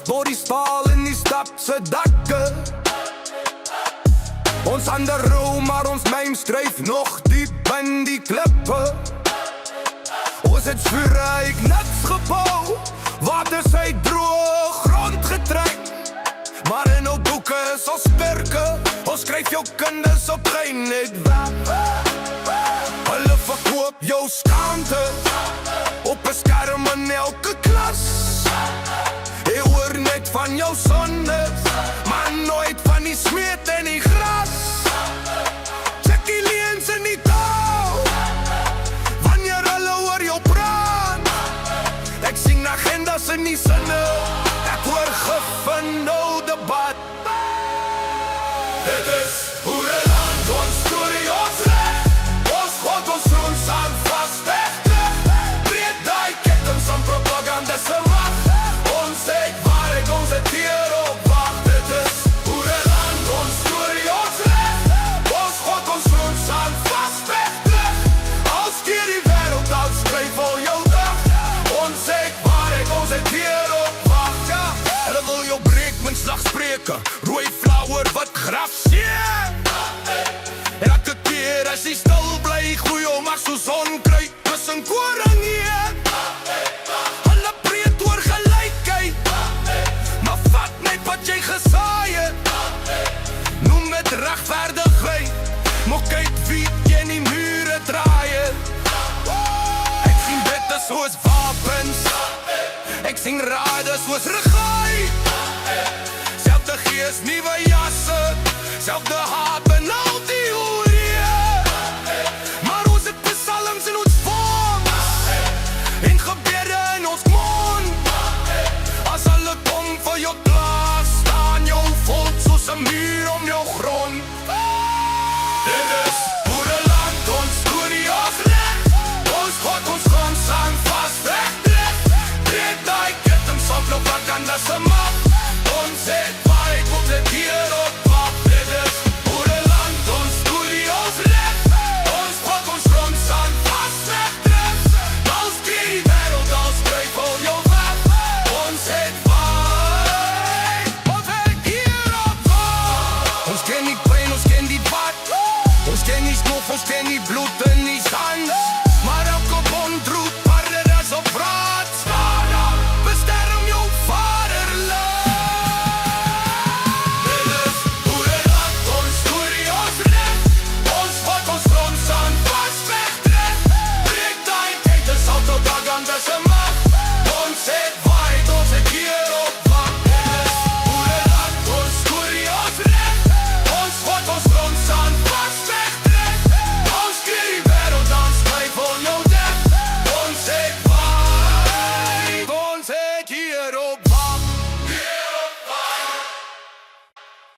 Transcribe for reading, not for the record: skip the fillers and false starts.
door die staal in die stad se dakke. Ons hande rou, maar ons myn stryf nog diep in die klippe. Ons het vuurryk niks gebou, water sy droë grond getrek. Maar in ons boeke is ons sterke, ons skryf jou kinders op gein net weg. Hulle verkoop jou skaamte, op 'n skerm in elke klas. Jy hoor net van jou sonde, maar nooit van die smeet en die gras. Check die leens in die taal, wanneer hulle oor jou praat. Ek sien agendas in die sinne, ek hoor gevindo debat. Dit is Boereland, ons storie, ons reg. Ons God, ons groen staan vast weg. Breed die ketens van propaganda se mag. Ons het waarheid, ons het hierop wacht. Dit is Boereland, ons storie, ons reg. Ons God, ons groen staan vast weg. Als keer die wereld uitskryf al jou dag. Ons het waarheid, ons het hierop wacht. Ja, hulle wil jou breek met slagspreuke, rooi flower wat graf seer. Elke keer as jy stil bly, gooi jou maar so sonkruid tussen koring hier. Hulle preek oor gelykheid, maar vat net wat jy gesaai het. Noem het regverdigheid, maar kyk wie jy in die mure draai het. Ek sien wette soos wapens, ek sien rade soos regaai. Selfde gees, nuwe jasse, selfde haat en al die hoerie. Maar ons het psalms in ons vorms, en gebede in ons mond. As hulle kom vir jou plaas, staan jou volk soos 'n muur om jou grond. Dit is Boereland, ons storie, ons reg. Ons God, ons grond staan vast, recht. Breek die ketens van propaganda se